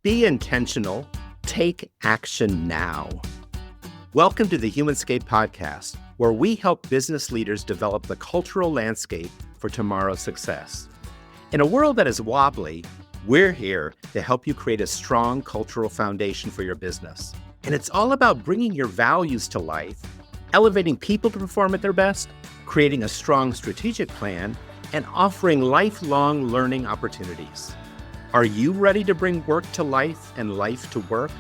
Be intentional. Take action now. Welcome to the Humanscape podcast, where we help business leaders develop the cultural landscape for tomorrow's success. In a world that is wobbly, we're here to help you create a strong cultural foundation for your business. And it's all about bringing your values to life, elevating people to perform at their best, creating a strong strategic plan, and offering lifelong learning opportunities. Are you ready to bring work to life and life to work?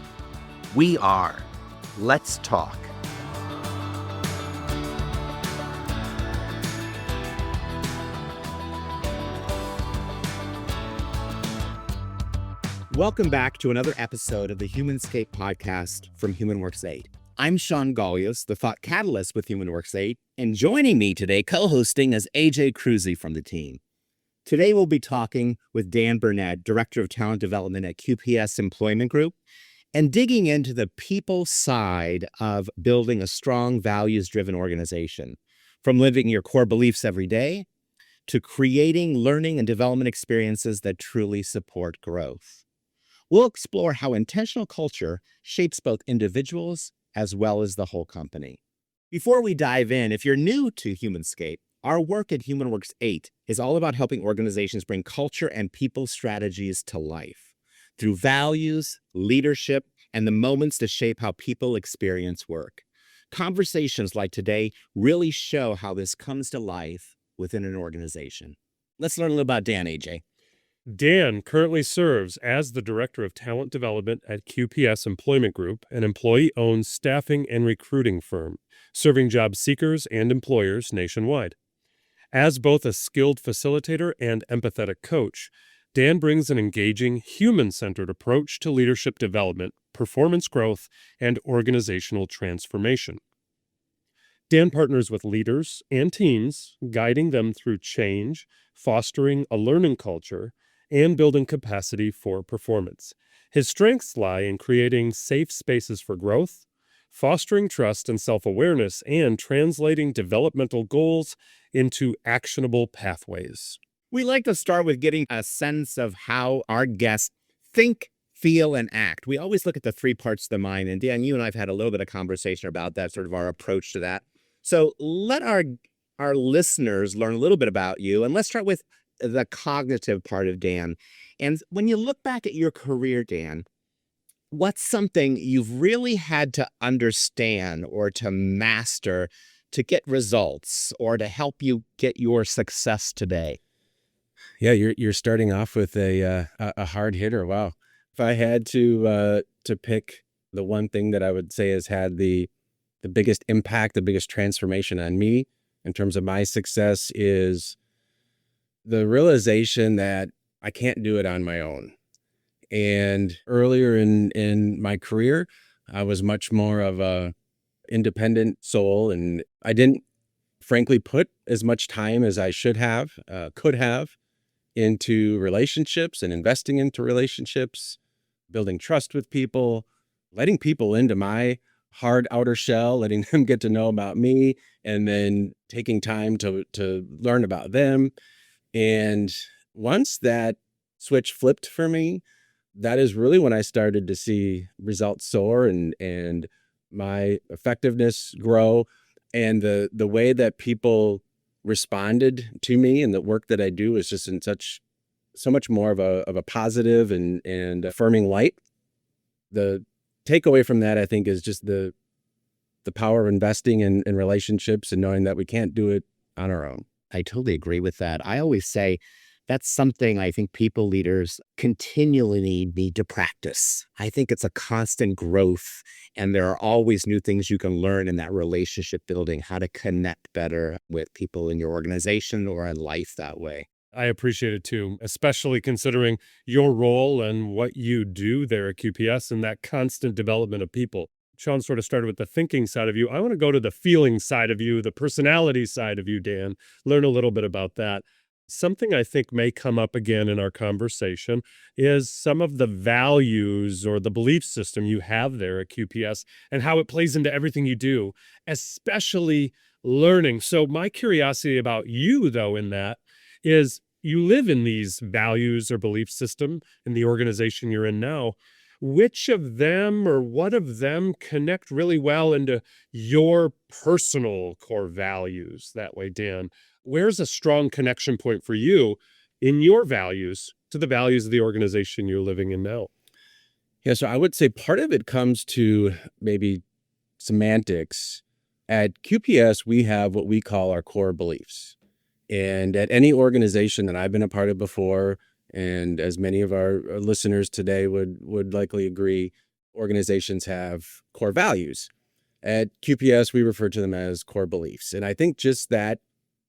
We are. Let's talk. Welcome back to another episode of the Humanscape podcast from HumanWorks 8. I'm Shawn Golias, the Thought Catalyst with HumanWorks 8, and joining me today, co-hosting, is AJ Cruzy from the team. Today, we'll be talking with Dan Burnett, Director of Talent Development at QPS Employment Group, and digging into the people side of building a strong, values-driven organization, from living your core beliefs every day to creating learning and development experiences that truly support growth. We'll explore how intentional culture shapes both individuals as well as the whole company. Before we dive in, if you're new to Humanscape, our work at HumanWorks 8 is all about helping organizations bring culture and people strategies to life through values, leadership, and the moments to shape how people experience work. Conversations like today really show how this comes to life within an organization. Let's learn a little about Dan, AJ. Dan currently serves as the Director of Talent Development at QPS Employment Group, an employee-owned staffing and recruiting firm, serving job seekers and employers nationwide. As both a skilled facilitator and empathetic coach, Dan brings an engaging, human-centered approach to leadership development, performance growth, and organizational transformation. Dan partners with leaders and teams, guiding them through change, fostering a learning culture, and building capacity for performance. His strengths lie in creating safe spaces for growth, fostering trust and self-awareness, and translating developmental goals into actionable pathways. We like to start with getting a sense of how our guests think, feel, and act. We always look at the three parts of the mind, and Dan, you and I have had a little bit of conversation about that, sort of our approach to that. So let our listeners learn a little bit about you, and let's start with the cognitive part of Dan. And when you look back at your career, Dan, what's something you've really had to understand or to master to get results or to help you get your success today? Yeah, you're starting off with a hard hitter. Wow. If I had to pick the one thing that I would say has had the biggest impact, the biggest transformation on me in terms of my success, is the realization that I can't do it on my own. And earlier in my career, I was much more of a independent soul, and I didn't, frankly, put as much time as I should have, could have, into relationships and investing into relationships, building trust with people, letting people into my hard outer shell, letting them get to know about me, and then taking time to learn about them. And once that switch flipped for me, that is really when I started to see results soar and my effectiveness grow, and the way that people responded to me and the work that I do is just in so much more of a positive and affirming light. The takeaway from that, I think, is just the power of investing in relationships and knowing that we can't do it on our own. I totally agree with that. I always say that's something I think people leaders continually need to practice. I think it's a constant growth, and there are always new things you can learn in that relationship building, how to connect better with people in your organization or in life that way. I appreciate it too, especially considering your role and what you do there at QPS and that constant development of people. Shawn sort of started with the thinking side of you. I want to go to the feeling side of you, the personality side of you, Dan, learn a little bit about that. Something I think may come up again in our conversation is some of the values or the belief system you have there at QPS and how it plays into everything you do, especially learning. So my curiosity about you, though, in that is you live in these values or belief system in the organization you're in now. Which of them or what of them connect really well into your personal core values that way, Dan? Where's a strong connection point for you in your values to the values of the organization you're living in now? Yeah, so I would say part of it comes to maybe semantics. At QPS, we have what we call our core beliefs. And at any organization that I've been a part of before, and as many of our listeners today would likely agree, organizations have core values. At QPS, we refer to them as core beliefs. And I think just that,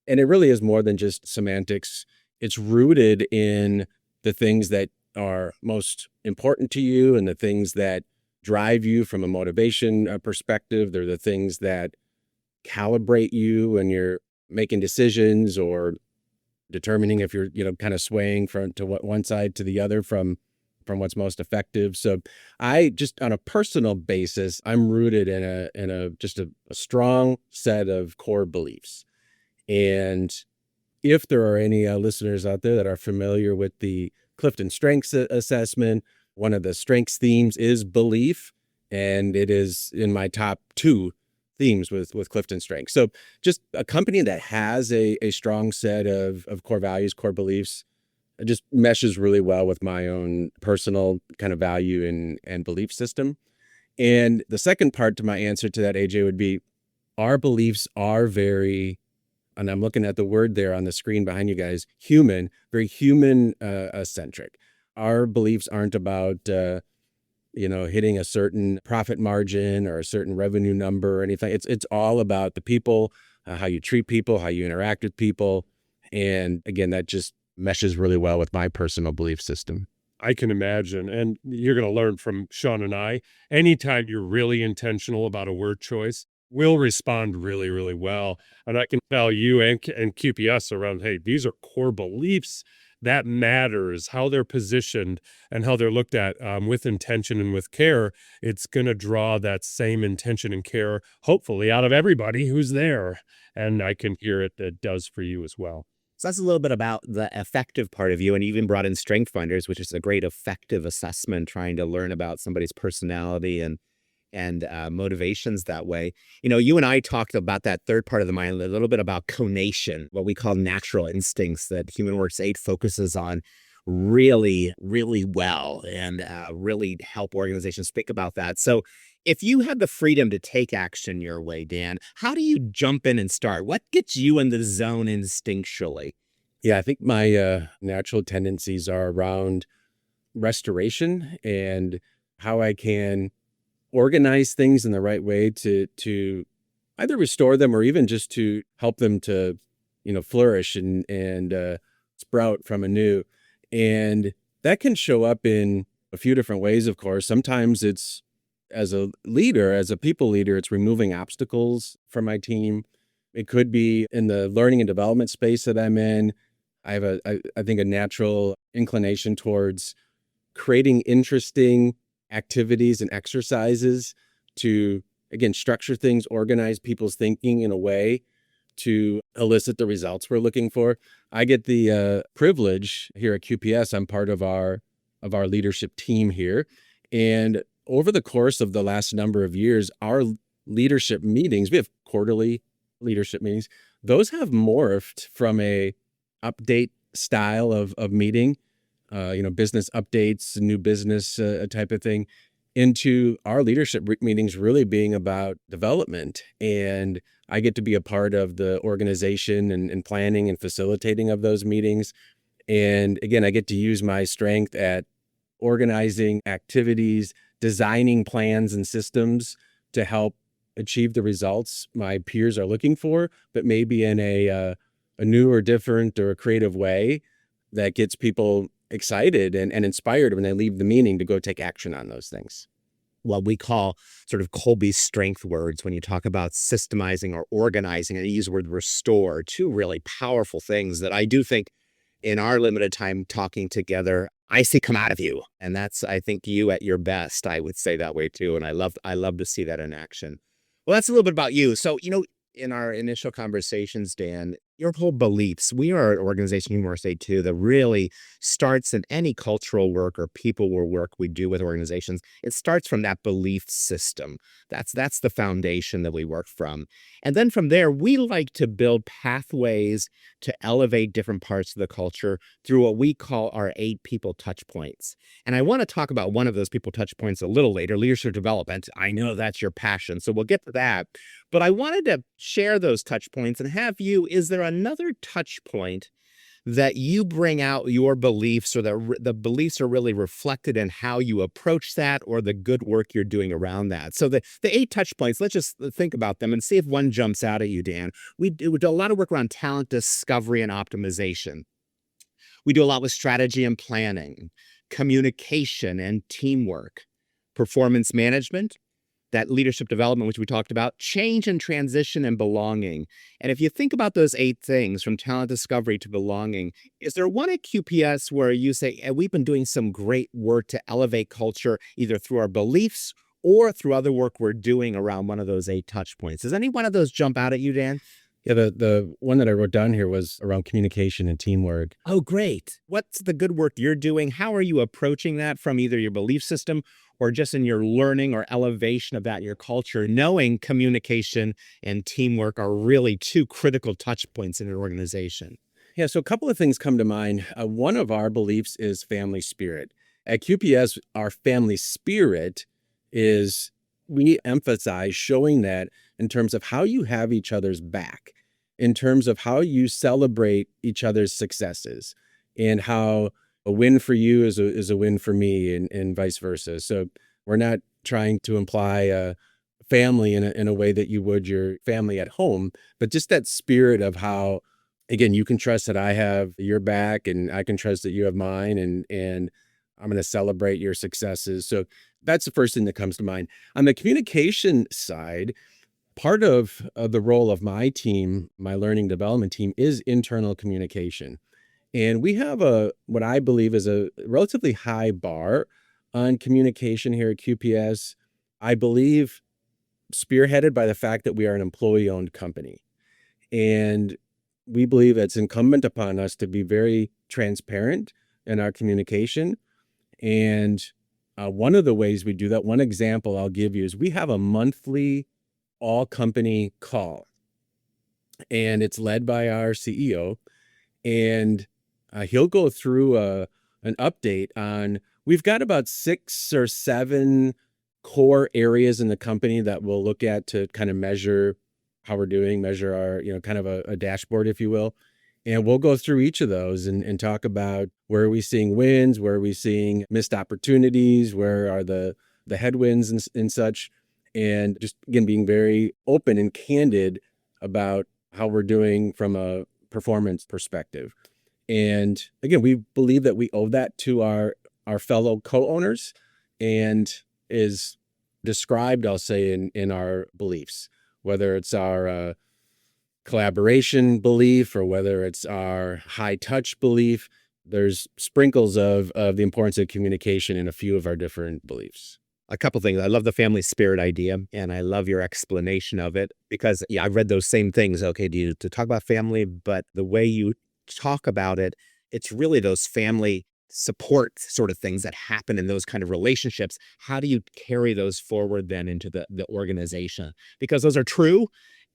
and it really is more than just semantics, it's rooted in the things that are most important to you and the things that drive you from a motivation perspective. They're the things that calibrate you when you're making decisions or determining if you're, kind of swaying from to what one side to the other from what's most effective. So I just on a personal basis, I'm rooted in a just a strong set of core beliefs. And if there are any listeners out there that are familiar with the Clifton Strengths Assessment, one of the strengths themes is belief, and it is in my top 2 themes with Clifton Strengths. So just a company that has a strong set of core values, core beliefs, it just meshes really well with my own personal kind of value and belief system. And the second part to my answer to that, AJ, would be our beliefs are very, and I'm looking at the word there on the screen behind you guys, human, very human centric. Our beliefs aren't about, hitting a certain profit margin or a certain revenue number or anything. It's all about the people, how you treat people, how you interact with people. And again, that just meshes really well with my personal belief system. I can imagine. And you're going to learn from Shawn and I. Anytime you're really intentional about a word choice, we'll respond really, really well. And I can tell you and QPS around, hey, these are core beliefs. That matters, how they're positioned and how they're looked at with intention and with care. It's going to draw that same intention and care, hopefully, out of everybody who's there. And I can hear it does for you as well. So that's a little bit about the effective part of you, and you even brought in Strength Finders, which is a great effective assessment, trying to learn about somebody's personality and motivations that way. You and I talked about that third part of the mind, a little bit about conation, what we call natural instincts that HumanWorks 8 focuses on really, really well and really help organizations think about that. So if you had the freedom to take action your way, Dan, how do you jump in and start? What gets you in the zone instinctually? Yeah, I think my natural tendencies are around restoration and how I can organize things in the right way to either restore them or even just to help them to, flourish and sprout from anew. And that can show up in a few different ways, of course. Sometimes it's as a leader, as a people leader, it's removing obstacles from my team. It could be in the learning and development space that I'm in. I have I think a natural inclination towards creating interesting activities and exercises to, again, structure things, organize people's thinking in a way to elicit the results we're looking for. I get the privilege here at QPS. I'm part of our leadership team here. And over the course of the last number of years, our leadership meetings, we have quarterly leadership meetings, those have morphed from a update style of meeting, business updates, new business type of thing, into our leadership meetings really being about development. And I get to be a part of the organization and planning and facilitating of those meetings. And again, I get to use my strength at organizing activities, designing plans and systems to help achieve the results my peers are looking for, but maybe in a new or different or a creative way that gets people excited and inspired when they leave the meeting to go take action on those things. What we call sort of Kolbe's strength words when you talk about systemizing or organizing, and you use the word restore, 2 really powerful things that I do think in our limited time talking together, I see come out of you. And that's, I think, you at your best. I would say that way too. And I love to see that in action. Well, that's a little bit about you. So, in our initial conversations, Dan, Your whole beliefs. We are an organization, Human Works Aid too, that really starts in any cultural work or people work we do with organizations. It starts from that belief system. That's the foundation that we work from. And then from there, we like to build pathways to elevate different parts of the culture through what we call our 8 people touch points. And I want to talk about one of those people touch points a little later, leadership development. I know that's your passion, so we'll get to that. But I wanted to share those touch points and have you, is there another touch point that you bring out your beliefs or the beliefs are really reflected in how you approach that or the good work you're doing around that? So the 8 touch points, let's just think about them and see if one jumps out at you, Dan. We do a lot of work around talent discovery and optimization. We do a lot with strategy and planning, communication and teamwork, performance management, that leadership development, which we talked about, change and transition and belonging. And if you think about those 8 things from talent discovery to belonging, is there one at QPS where you say, we've been doing some great work to elevate culture, either through our beliefs or through other work we're doing around one of those 8 touch points? Does any one of those jump out at you, Dan? Yeah, the one that I wrote down here was around communication and teamwork. Oh, great. What's the good work you're doing? How are you approaching that from either your belief system or just in your learning or elevation of that in your culture, knowing communication and teamwork are really 2 critical touch points in an organization? Yeah, so a couple of things come to mind. One of our beliefs is family spirit. At QPS, our family spirit is we emphasize showing that in terms of how you have each other's back, in terms of how you celebrate each other's successes, and how a win for you is a win for me, and vice versa. So we're not trying to imply a family in a way that you would your family at home, but just that spirit of how, again, you can trust that I have your back and I can trust that you have mine, and I'm going to celebrate your successes. So that's the first thing that comes to mind. On the communication side, part of the role of my team, my learning development team, is internal communication. And we have what I believe is a relatively high bar on communication here at QPS. I believe spearheaded by the fact that we are an employee-owned company. And we believe it's incumbent upon us to be very transparent in our communication. And one of the ways we do that, one example I'll give you, is we have a monthly all-company call. And it's led by our CEO. And he'll go through an update on, we've got about 6 or 7 core areas in the company that we'll look at to kind of measure how we're doing, measure our, kind of a dashboard, if you will. And we'll go through each of those and talk about where are we seeing wins, where are we seeing missed opportunities, where are the headwinds and such. And just, again, being very open and candid about how we're doing from a performance perspective. And again, we believe that we owe that to our fellow co-owners, and is described, I'll say, in our beliefs, whether it's our collaboration belief or whether it's our high touch belief. There's sprinkles of the importance of communication in a few of our different beliefs. A couple things. I love the family spirit idea, and I love your explanation of it because, yeah, I've read those same things. Okay, to talk about family, but the way you talk about it, it's really those family support sort of things that happen in those kind of relationships. How do you carry those forward then into the organization? Because those are true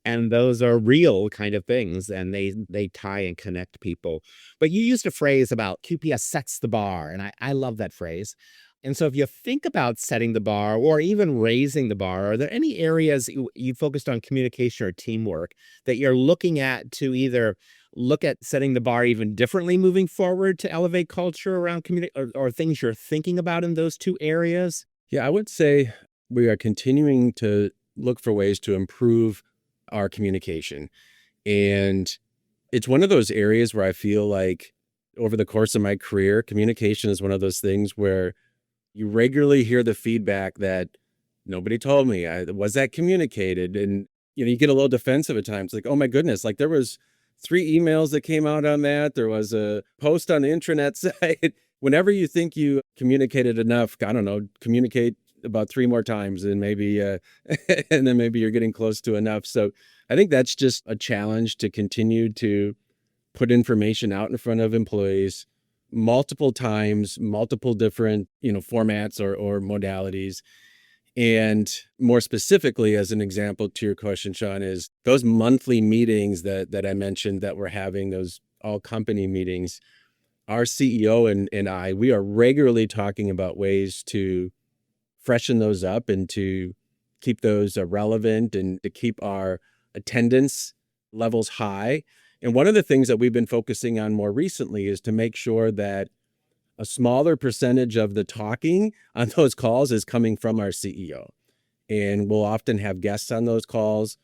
and those are real kind of things, and they tie and connect people. But you used a phrase about QPS sets the bar, and I love that phrase. And so if you think about setting the bar or even raising the bar, are there any areas you focused on communication or teamwork that you're looking at to either look at setting the bar even differently moving forward to elevate culture around community, or things you're thinking about in those 2 areas? Yeah, I would say we are continuing to look for ways to improve our communication. And it's one of those areas where I feel like over the course of my career, communication is one of those things where you regularly hear the feedback that nobody told me. Was that communicated? And, you get a little defensive at times, like, oh my goodness, like there was 3 emails that came out on that. There was a post on the intranet site. Whenever you think you communicated enough, I don't know, communicate about 3 more times and maybe, and then maybe you're getting close to enough. So I think that's just a challenge to continue to put information out in front of employees multiple times, multiple different, formats or modalities. And more specifically, as an example to your question, Shawn, is those monthly meetings that I mentioned that we're having, those all company meetings. Our CEO and I, we are regularly talking about ways to freshen those up and to keep those relevant and to keep our attendance levels high. And one of the things that we've been focusing on more recently is to make sure that a smaller percentage of the talking on those calls is coming from our CEO. And we'll often have guests on those calls.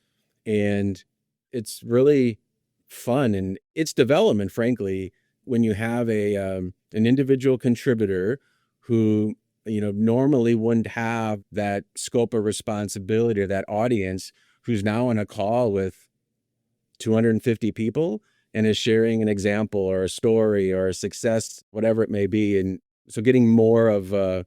And it's really fun and it's development, frankly, when you have an individual contributor who, normally wouldn't have that scope of responsibility or that audience, who's now on a call with 250 people and is sharing an example or a story or a success, whatever it may be. And so getting more of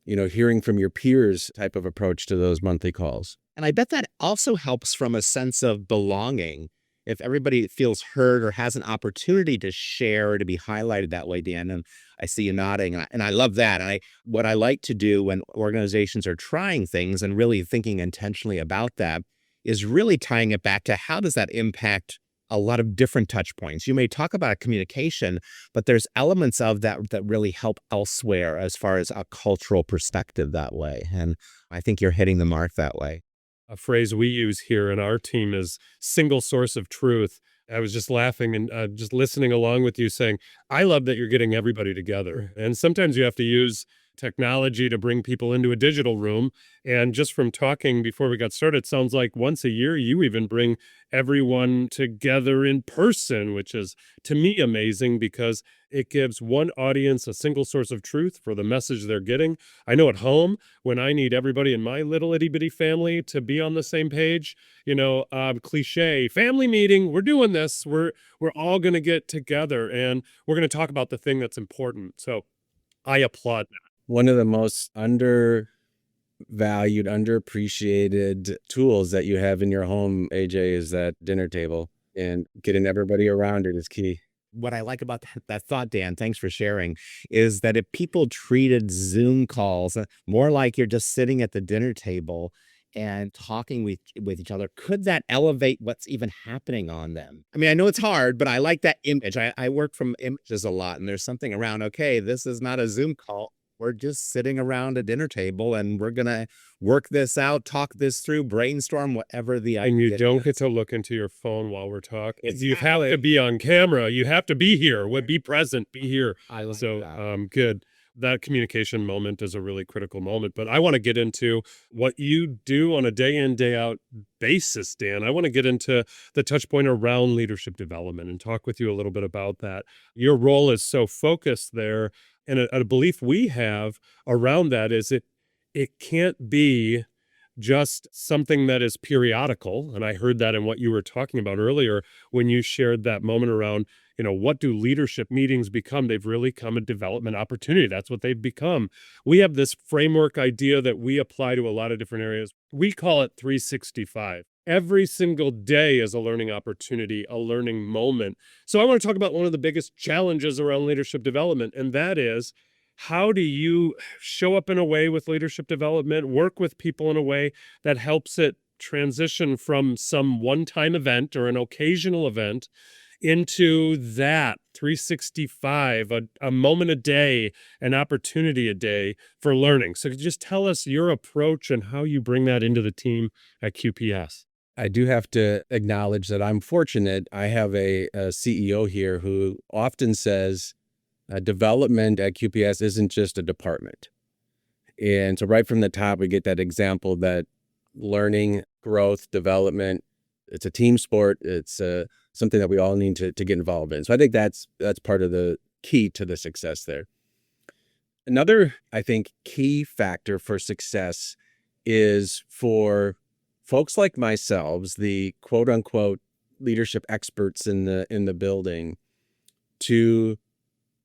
hearing from your peers type of approach to those monthly calls. And I bet that also helps from a sense of belonging. If everybody feels heard or has an opportunity to share or to be highlighted that way, Dan, and I see you nodding, and I love that. And what I like to do when organizations are trying things and really thinking intentionally about that is really tying it back to how does that impact a lot of different touch points. You may talk about communication, but there's elements of that that really help elsewhere as far as a cultural perspective that way. And I think you're hitting the mark that way. A phrase we use here in our team is single source of truth. I was just laughing and just listening along with you saying, I love that you're getting everybody together. And sometimes you have to use technology to bring people into a digital room. And just from talking before we got started, it sounds like once a year, you even bring everyone together in person, which is to me amazing because it gives one audience a single source of truth for the message they're getting. I know at home, when I need everybody in my little itty bitty family to be on the same page, cliche family meeting, we're doing this, we're all going to get together and we're going to talk about the thing that's important. So I applaud that. One of the most undervalued, underappreciated tools that you have in your home, AJ, is that dinner table, and getting everybody around it is key. What I like about that thought, Dan, thanks for sharing, is that if people treated Zoom calls more like you're just sitting at the dinner table and talking with each other, could that elevate what's even happening on them? I mean, I know it's hard, but I like that image. I work from images a lot, and there's something around, okay, this is not a Zoom call. We're just sitting around a dinner table and we're going to work this out, talk this through, brainstorm, whatever the idea. And you don't get to look into your phone while we're talking. Exactly. You have to be on camera. You have to be here. Be present. Be here. I like so, that. Good. That communication moment is a really critical moment. But I want to get into what you do on a day in, day out basis, Dan. I want to get into the touch point around leadership development and talk with you a little bit about that. Your role is so focused there. And a belief we have around that is it can't be just something that is periodical. And I heard that in what you were talking about earlier when you shared that moment around, what do leadership meetings become? They've really come a development opportunity. That's what they've become. We have this framework idea that we apply to a lot of different areas. We call it 365. Every single day is a learning opportunity, a learning moment. So I want to talk about one of the biggest challenges around leadership development, and that is, how do you show up in a way with leadership development, work with people in a way that helps it transition from some one-time event or an occasional event into that 365, a moment a day, an opportunity a day for learning. So just tell us your approach and how you bring that into the team at QPS. I do have to acknowledge that I'm fortunate. I have a CEO here who often says development at QPS isn't just a department. And so right from the top, we get that example that learning, growth, development, it's a team sport. It's something that we all need to get involved in. So I think that's part of the key to the success there. Another, I think, key factor for success is for folks like myself, the quote unquote leadership experts in the building, to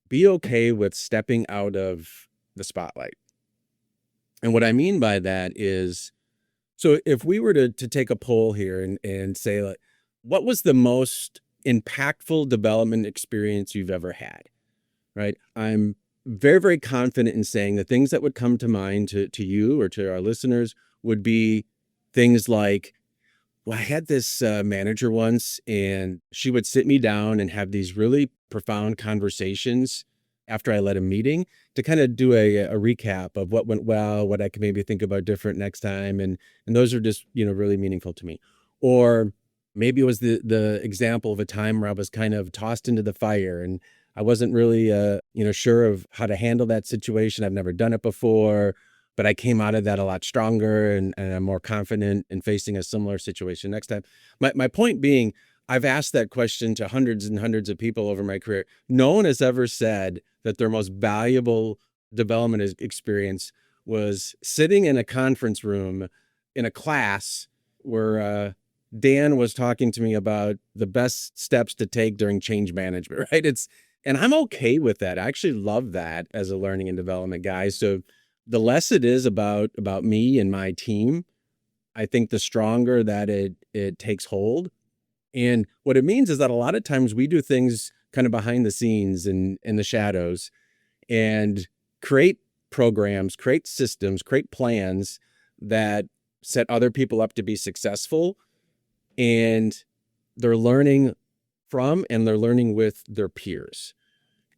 be okay with stepping out of the spotlight. And what I mean by that is, so if we were to take a poll here and say, like, what was the most impactful development experience you've ever had, right? I'm very, very confident in saying the things that would come to mind to you or to our listeners would be things like, well, I had this manager once, and she would sit me down and have these really profound conversations after I led a meeting to kind of do a recap of what went well, what I could maybe think about different next time. And those are just, really meaningful to me. Or maybe it was the example of a time where I was kind of tossed into the fire and I wasn't really, sure of how to handle that situation. I've never done it before, but I came out of that a lot stronger and I'm more confident in facing a similar situation next time. My point being, I've asked that question to hundreds and hundreds of people over my career. No one has ever said that their most valuable development experience was sitting in a conference room in a class where Dan was talking to me about the best steps to take during change management, right? And I'm okay with that. I actually love that as a learning and development guy. So the less it is about me and my team, I think the stronger that it takes hold. And what it means is that a lot of times we do things kind of behind the scenes and in the shadows and create programs, create systems, create plans that set other people up to be successful. And they're learning from and they're learning with their peers.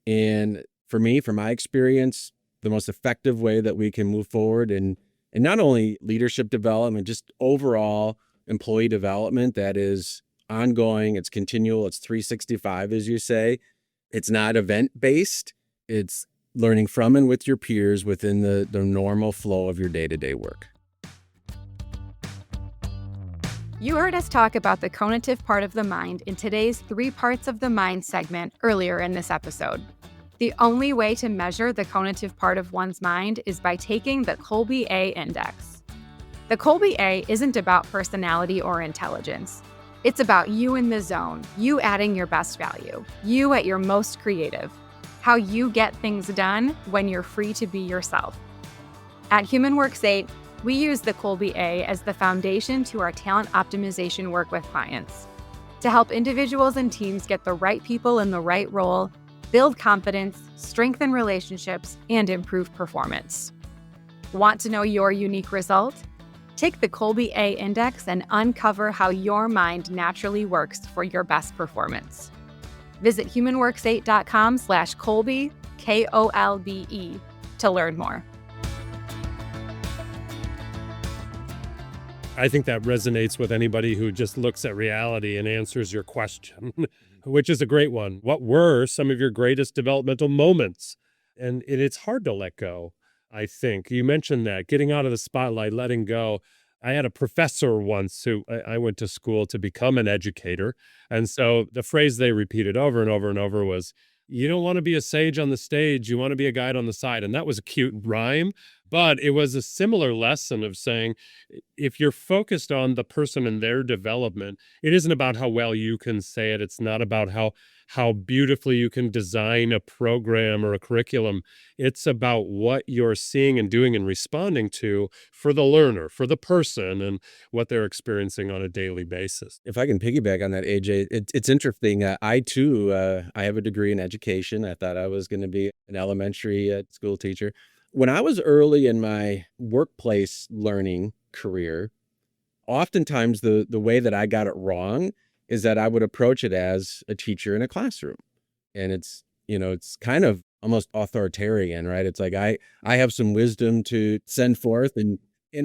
And for me, from my experience, the most effective way that we can move forward and not only leadership development, just overall employee development that is ongoing, it's continual, it's 365, as you say. It's not event-based. It's learning from and with your peers within the normal flow of your day-to-day work. You heard us talk about the cognitive part of the mind in today's 3 parts of the mind segment earlier in this episode. The only way to measure the cognitive part of one's mind is by taking the Kolbe A index. The Kolbe A isn't about personality or intelligence. It's about you in the zone, you adding your best value, you at your most creative, how you get things done when you're free to be yourself. At HumanWorks 8, we use the Kolbe A as the foundation to our talent optimization work with clients to help individuals and teams get the right people in the right role, build confidence, strengthen relationships, and improve performance. Want to know your unique result? Take the Kolbe A index and uncover how your mind naturally works for your best performance. Visit humanworks8.com/Kolbe, Kolbe, to learn more. I think that resonates with anybody who just looks at reality and answers your question, which is a great one. What were some of your greatest developmental moments? And it's hard to let go, I think. You mentioned that, getting out of the spotlight, letting go. I had a professor once who I went to school to become an educator. And so the phrase they repeated over and over and over was, you don't want to be a sage on the stage, you want to be a guide on the side. And that was a cute rhyme, but it was a similar lesson of saying, if you're focused on the person and their development, it isn't about how well you can say it. It's not about how beautifully you can design a program or a curriculum. It's about what you're seeing and doing and responding to for the learner, for the person, and what they're experiencing on a daily basis. If I can piggyback on that, AJ, it's interesting. I too, I have a degree in education. I thought I was going to be an elementary school teacher. When I was early in my workplace learning career, oftentimes the way that I got it wrong is that I would approach it as a teacher in a classroom. And it's kind of almost authoritarian, right? It's like I have some wisdom to send forth. And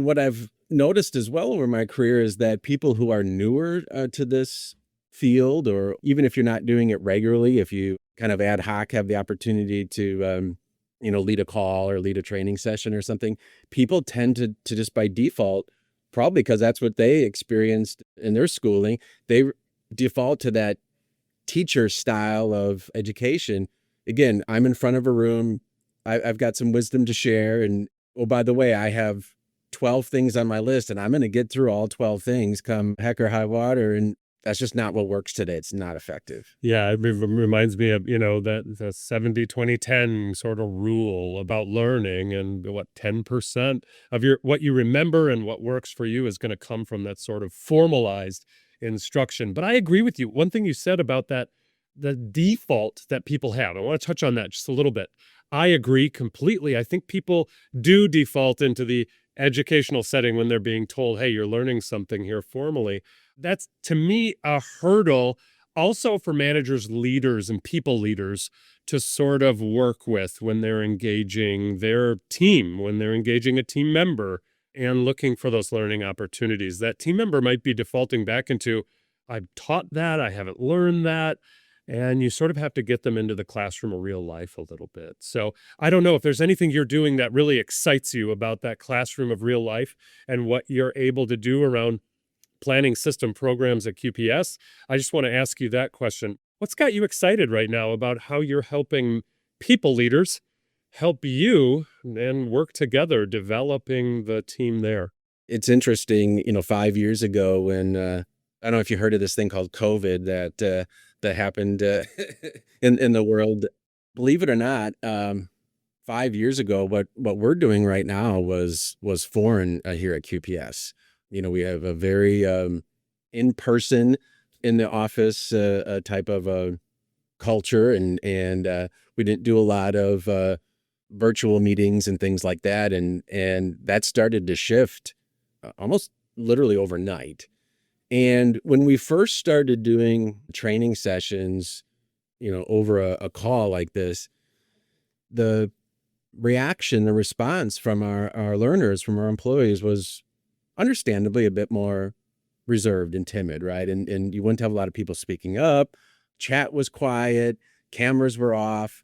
what I've noticed as well over my career is that people who are newer to this field, or even if you're not doing it regularly, if you kind of ad hoc have the opportunity to lead a call or lead a training session or something, people tend to just by default, probably because that's what they experienced in their schooling, they default to that teacher style of education. Again, I'm in front of a room. I've got some wisdom to share. And, oh, by the way, I have 12 things on my list and I'm going to get through all 12 things come heck or high water. And That's just not what works today. It's not effective. Yeah, it reminds me of, that the 70-20-10 sort of rule about learning, and what 10% of what you remember and what works for you is going to come from that sort of formalized instruction. But I agree with you. One thing you said about that, the default that people have, I want to touch on that just a little bit. I agree completely. I think people do default into the educational setting when they're being told, hey, you're learning something here formally. That's, to me, a hurdle also for managers, leaders, and people leaders to sort of work with when they're engaging their team, when they're engaging a team member and looking for those learning opportunities. That team member might be defaulting back into, I've taught that, I haven't learned that. And you sort of have to get them into the classroom of real life a little bit. So I don't know if there's anything you're doing that really excites you about that classroom of real life and what you're able to do around planning system programs at QPS. I just want to ask you that question. What's got you excited right now about how you're helping people leaders help you and work together developing the team there? It's interesting, 5 years ago when, I don't know if you heard of this thing called COVID that happened in the world. Believe it or not, 5 years ago, what we're doing right now was foreign here at QPS. We have a very in-person, in the office type of culture, and we didn't do a lot of virtual meetings and things like that, and that started to shift almost literally overnight. And when we first started doing training sessions, over a call like this, the reaction, the response from our learners, from our employees was understandably a bit more reserved and timid, right? And you wouldn't have a lot of people speaking up. Chat was quiet, cameras were off.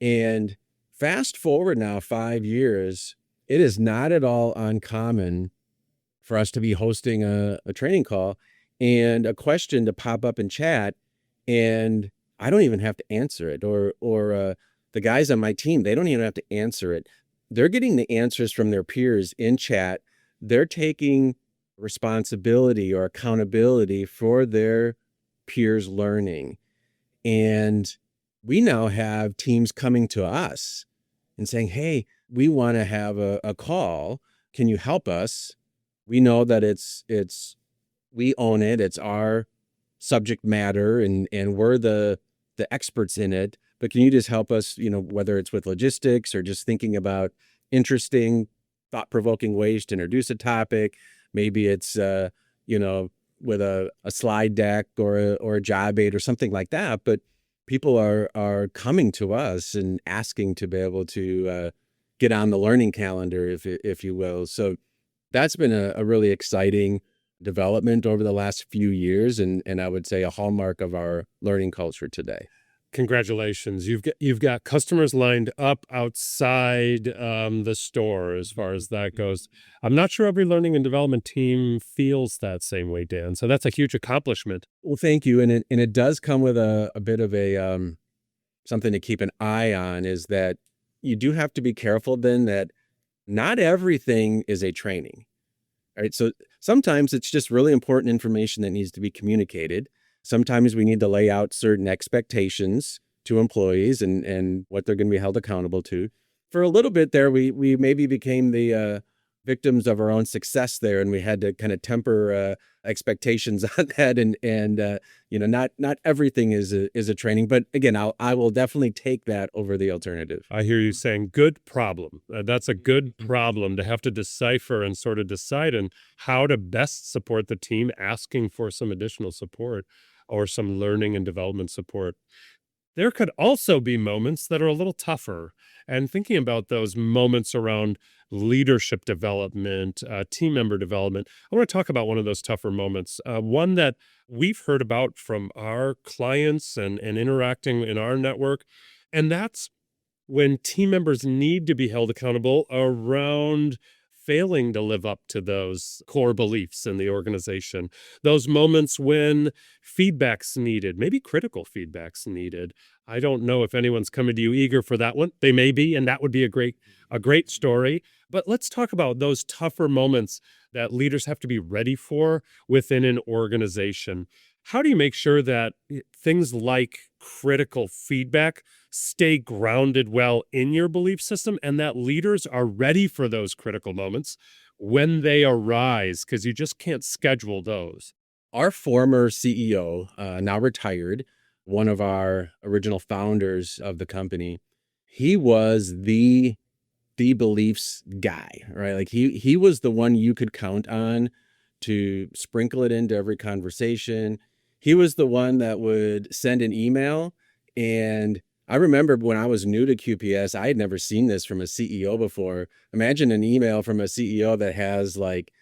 And fast forward now 5 years, it is not at all uncommon for us to be hosting a training call and a question to pop up in chat, and I don't even have to answer it, or the guys on my team, they don't even have to answer it. They're getting the answers from their peers in chat. They're taking responsibility or accountability for their peers' learning. And we now have teams coming to us and saying, hey, we want to have a call. Can you help us? We know that we own it. It's our subject matter, and we're the experts in it. But can you just help us, whether it's with logistics or just thinking about interesting, thought-provoking ways to introduce a topic? Maybe it's, with a slide deck or a job aid or something like that. But people are coming to us and asking to be able to get on the learning calendar, if you will. So that's been a really exciting development over the last few years, and I would say a hallmark of our learning culture today. Congratulations. You've got customers lined up outside the store as far as that goes. I'm not sure every learning and development team feels that same way, Dan. So that's a huge accomplishment. Well, thank you. And it does come with a bit of a something to keep an eye on, is that you do have to be careful then that not everything is a training. All right. So sometimes it's just really important information that needs to be communicated. Sometimes we need to lay out certain expectations to employees and what they're going to be held accountable to. For a little bit there, we maybe became the victims of our own success there, and we had to kind of temper expectations on that. And not everything is a training, but again, I will definitely take that over the alternative. I hear you saying good problem. That's a good problem to have to decipher and sort of decide on how to best support the team asking for some additional support or some learning and development support. There could also be moments that are a little tougher, and thinking about those moments around leadership development, team member development, I want to talk about one of those tougher moments, one that we've heard about from our clients and interacting in our network, and that's when team members need to be held accountable around failing to live up to those core beliefs in the organization. Those moments when feedback's needed, maybe critical feedback's needed. I don't know if anyone's coming to you eager for that one. They may be, and that would be a great story. But let's talk about those tougher moments that leaders have to be ready for within an organization. How do you make sure that things like critical feedback stay grounded well in your belief system and that leaders are ready for those critical moments when they arise? Because you just can't schedule those. Our former CEO, now retired, one of our original founders of the company, he was the beliefs guy, right? Like he was the one you could count on to sprinkle it into every conversation. He was the one that would send an email. And I remember when I was new to QPS, I had never seen this from a CEO before. Imagine an email from a CEO that has like,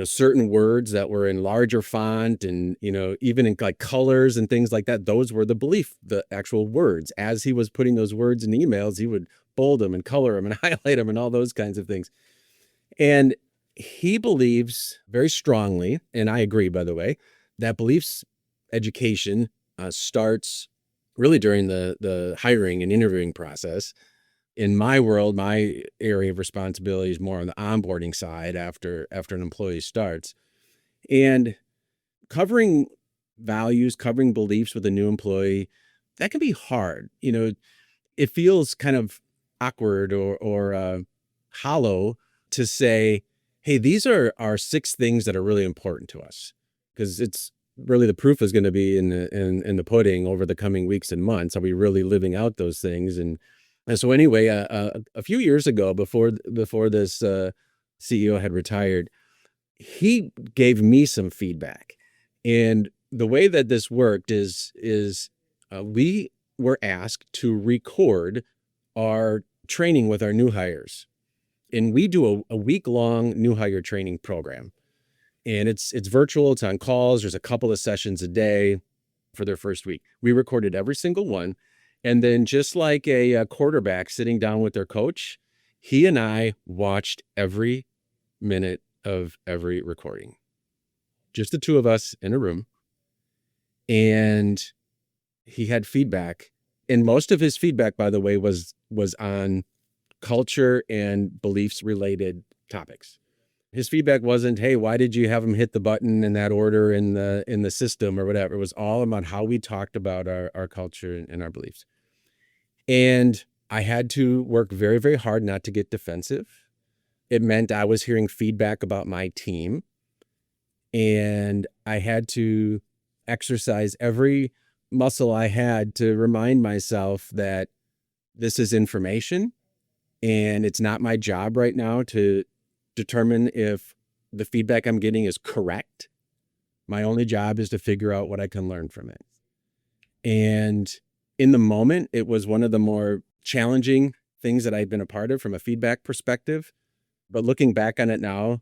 certain words that were in larger font and, even in like colors and things like that. Those were the actual words. As he was putting those words in emails, he would bold them and color them and highlight them and all those kinds of things. And he believes very strongly, and I agree, by the way, that beliefs education starts really during the hiring and interviewing process. In my world, my area of responsibility is more on the onboarding side after an employee starts. And covering values, covering beliefs with a new employee, that can be hard. It feels kind of awkward or hollow to say, hey, these are our 6 things that are really important to us. Because it's really the proof is going to be in the pudding over the coming weeks and months. Are we really living out those things? And so anyway, a few years ago, before this CEO had retired, he gave me some feedback. And the way that this worked is we were asked to record our training with our new hires. And we do a week-long new hire training program. And it's virtual, it's on calls. There's a couple of sessions a day for their first week. We recorded every single one. And then just like a quarterback sitting down with their coach, he and I watched every minute of every recording. Just the 2 of us in a room. And he had feedback. And most of his feedback, by the way, was on culture and beliefs related topics. His feedback wasn't, hey, why did you have him hit the button in that order in the system or whatever. It was all about how we talked about our culture and our beliefs. And I had to work very, very hard not to get defensive. It meant I was hearing feedback about my team. And I had to exercise every muscle I had to remind myself that this is information and it's not my job right now to determine if the feedback I'm getting is correct. My only job is to figure out what I can learn from it. And in the moment, it was one of the more challenging things that I've been a part of from a feedback perspective. But looking back on it now,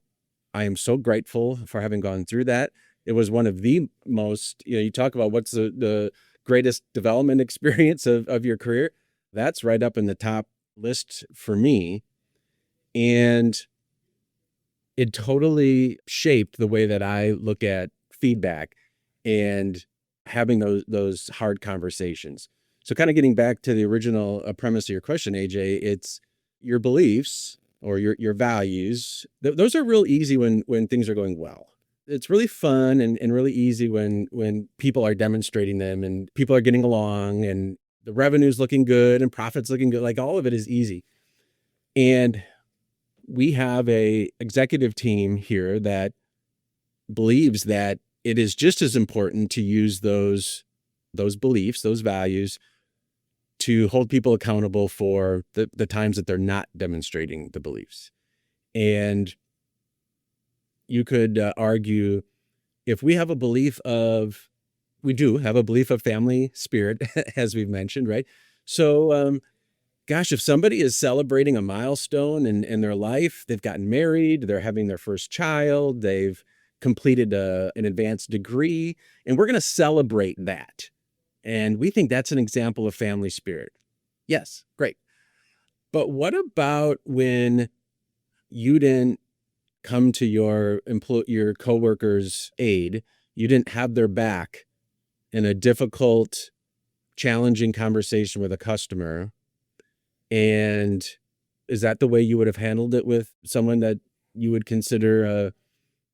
I am so grateful for having gone through that. It was one of the most, you talk about what's the greatest development experience of your career. That's right up in the top list for me. And it totally shaped the way that I look at feedback and having those hard conversations. So kind of getting back to the original premise of your question, AJ, it's your beliefs or your values. Those are real easy when things are going well. It's really fun and really easy when people are demonstrating them and people are getting along and the revenue's looking good and profits looking good. Like all of it is easy. And we have a executive team here that believes that it is just as important to use those beliefs, those values, to hold people accountable for the times that they're not demonstrating the beliefs. And you could argue if we have a belief of, we do have a belief of family spirit, as we've mentioned, right? So, gosh, if somebody is celebrating a milestone in their life, they've gotten married, they're having their first child, they've completed an advanced degree, and we're going to celebrate that. And we think that's an example of family spirit. Yes, great. But what about when you didn't come to your coworker's aid, you didn't have their back in a difficult, challenging conversation with a customer? And is that the way you would have handled it with someone that you would consider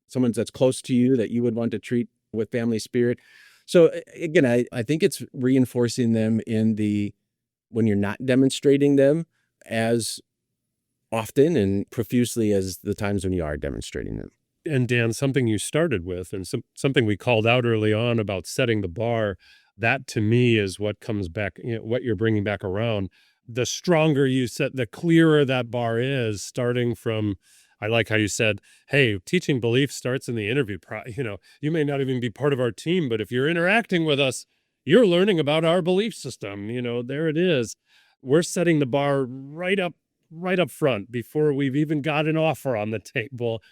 someone that's close to you that you would want to treat with family spirit? So again, I think it's reinforcing them when you're not demonstrating them as often and profusely as the times when you are demonstrating them. And Dan, something you started with and something we called out early on about setting the bar, that to me is what comes back, what you're bringing back around. The stronger you set, the clearer that bar is, starting from, I like how you said, hey, teaching belief starts in the interview. You may not even be part of our team, but if you're interacting with us, you're learning about our belief system. There it is. We're setting the bar right up front before we've even got an offer on the table.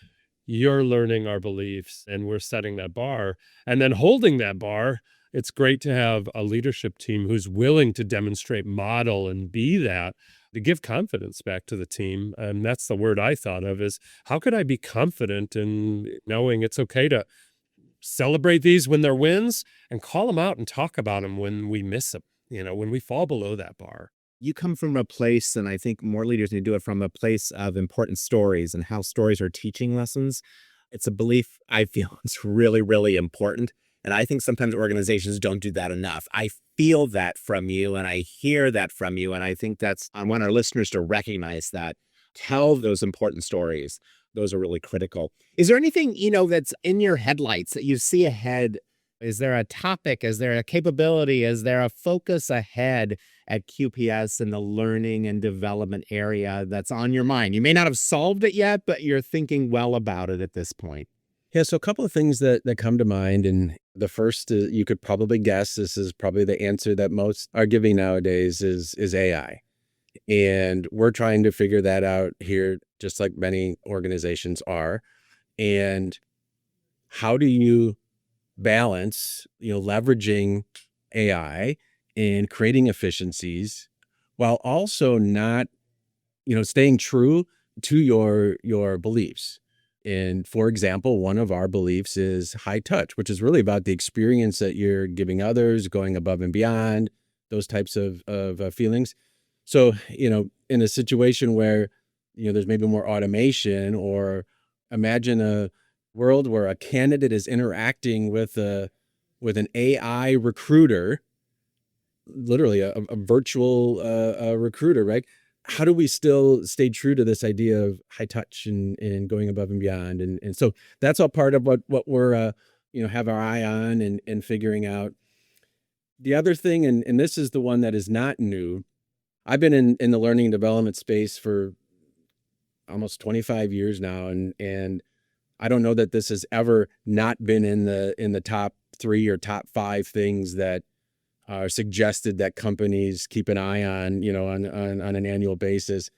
You're learning our beliefs and we're setting that bar and then holding that bar. It's great to have a leadership team who's willing to demonstrate, model, and be that, to give confidence back to the team. And that's the word I thought of is, how could I be confident in knowing it's okay to celebrate these when they're wins and call them out and talk about them when we miss them, when we fall below that bar. You come from a place, and I think more leaders need to do it from a place of important stories and how stories are teaching lessons. It's a belief I feel is really, really important. And I think sometimes organizations don't do that enough. I feel that from you and I hear that from you. And I think I want our listeners to recognize that. Tell those important stories. Those are really critical. Is there anything, that's in your headlights that you see ahead? Is there a topic? Is there a capability? Is there a focus ahead at QPS in the learning and development area that's on your mind? You may not have solved it yet, but you're thinking well about it at this point. Yeah, so a couple of things that come to mind. And the first, you could probably guess, this is probably the answer that most are giving nowadays, is AI. And we're trying to figure that out here, just like many organizations are. And how do you balance, leveraging AI and creating efficiencies while also not, staying true to your beliefs? And for example, one of our beliefs is high touch, which is really about the experience that you're giving others, going above and beyond, those types of feelings. So, in a situation where, there's maybe more automation, or imagine a world where a candidate is interacting with an AI recruiter, literally a virtual recruiter, right? How do we still stay true to this idea of high touch and going above and beyond? And so that's all part of what we're, have our eye on and figuring out. The other thing, and this is the one that is not new. I've been in the learning and development space for almost 25 years now. And I don't know that this has ever not been in the top 3 or top 5 things that are suggested that companies keep an eye on, on an annual basis.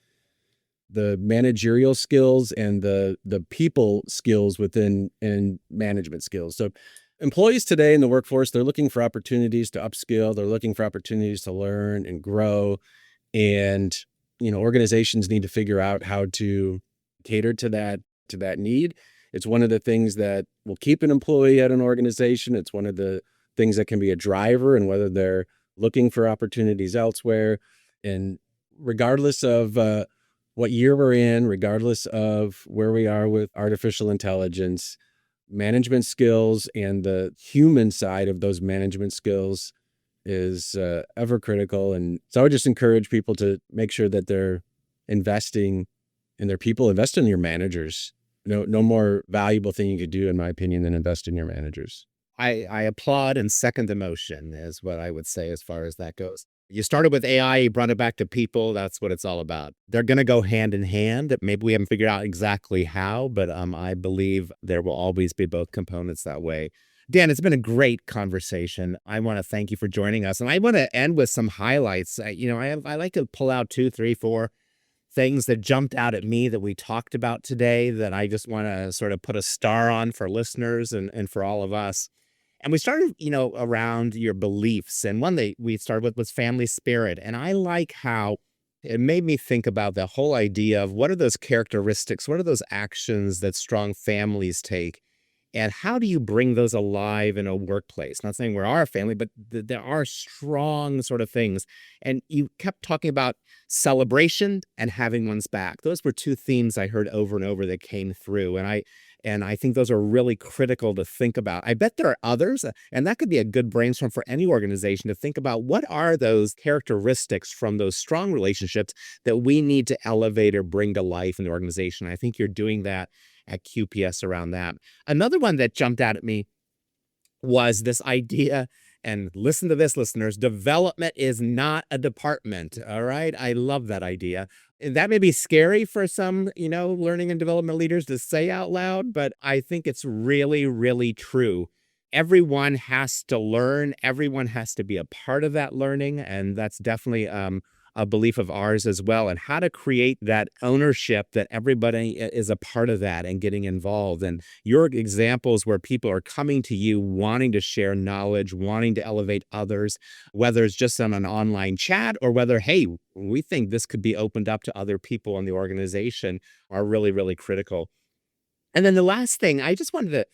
The managerial skills and the people skills within and management skills. So employees today in the workforce, they're looking for opportunities to upskill. They're looking for opportunities to learn and grow. And, organizations need to figure out how to cater to that need. It's one of the things that will keep an employee at an organization. It's one of the things that can be a driver and whether they're looking for opportunities elsewhere. And regardless of what year we're in, regardless of where we are with artificial intelligence, management skills and the human side of those management skills is ever critical. And so I would just encourage people to make sure that they're investing in their people, invest in your managers. No more valuable thing you could do, in my opinion, than invest in your managers. I applaud and second the motion is what I would say as far as that goes. You started with AI, you brought it back to people. That's what it's all about. They're going to go hand in hand. Maybe we haven't figured out exactly how, but I believe there will always be both components that way. Dan, it's been a great conversation. I want to thank you for joining us. And I want to end with some highlights. I like to pull out 2, 3, 4 things that jumped out at me that we talked about today that I just want to sort of put a star on for listeners and for all of us. And we started, around your beliefs. And one that we started with was family spirit. And I like how it made me think about the whole idea of what are those characteristics, what are those actions that strong families take, and how do you bring those alive in a workplace? Not saying we're our family, but there are strong sort of things. And you kept talking about celebration and having one's back. Those were 2 themes I heard over and over that came through. And And I think those are really critical to think about. I bet there are others, and that could be a good brainstorm for any organization to think about what are those characteristics from those strong relationships that we need to elevate or bring to life in the organization. I think you're doing that at QPS around that. Another one that jumped out at me was this idea, and listen to this, listeners, development is not a department. All right. I love that idea. And that may be scary for some, learning and development leaders to say out loud, but I think it's really, really true. Everyone has to learn. Everyone has to be a part of that learning. And that's definitely a belief of ours as well, and how to create that ownership that everybody is a part of that and getting involved. And your examples where people are coming to you wanting to share knowledge, wanting to elevate others, whether it's just on an online chat or whether, hey, we think this could be opened up to other people in the organization, are really, really critical. And then the last thing, I just wanted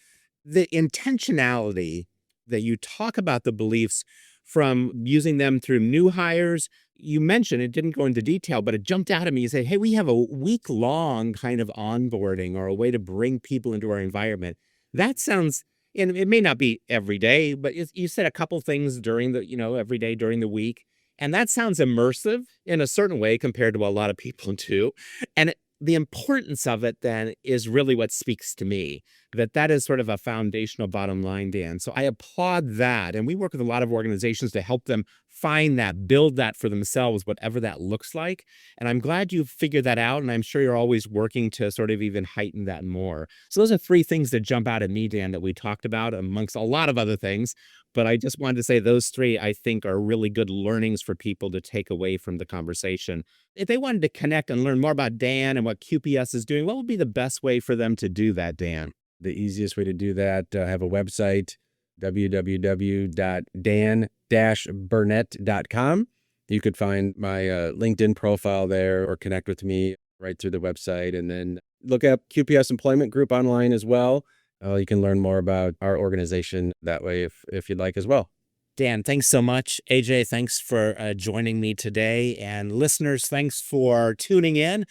the intentionality that you talk about the beliefs from using them through new hires. You mentioned, it didn't go into detail, but it jumped out at me. You say, hey, we have a week-long kind of onboarding or a way to bring people into our environment. That sounds, and it may not be every day, but you said a couple things during the, every day during the week. And that sounds immersive in a certain way compared to what a lot of people do. And the importance of it then is really what speaks to me, that is sort of a foundational bottom line, Dan. So I applaud that. And we work with a lot of organizations to help them find that, build that for themselves, whatever that looks like. And I'm glad you've figured that out. And I'm sure you're always working to sort of even heighten that more. So those are three things that jump out at me, Dan, that we talked about amongst a lot of other things. But I just wanted to say those three, I think, are really good learnings for people to take away from the conversation. If they wanted to connect and learn more about Dan and what QPS is doing, what would be the best way for them to do that, Dan? The easiest way to do that, have a website, www.dan-burnett.com. You could find my LinkedIn profile there or connect with me right through the website. And then look up QPS Employment Group online as well. You can learn more about our organization that way if you'd like as well. Dan, thanks so much. AJ, thanks for joining me today. And listeners, thanks for tuning in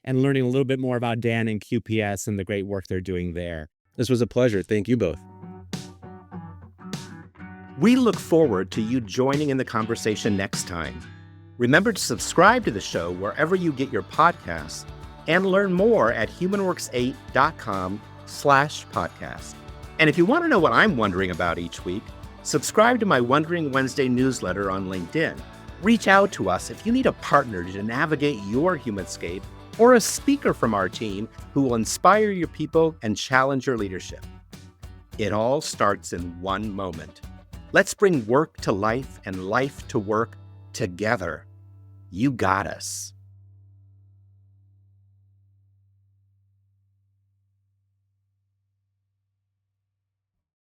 and learning a little bit more about Dan and QPS and the great work they're doing there. This was a pleasure. Thank you both. We look forward to you joining in the conversation next time. Remember to subscribe to the show wherever you get your podcasts and learn more at humanworks8.com/podcast. And if you want to know what I'm wondering about each week, subscribe to my Wondering Wednesday newsletter on LinkedIn. Reach out to us if you need a partner to navigate your humanscape or a speaker from our team who will inspire your people and challenge your leadership. It all starts in one moment. Let's bring work to life and life to work together. You got us.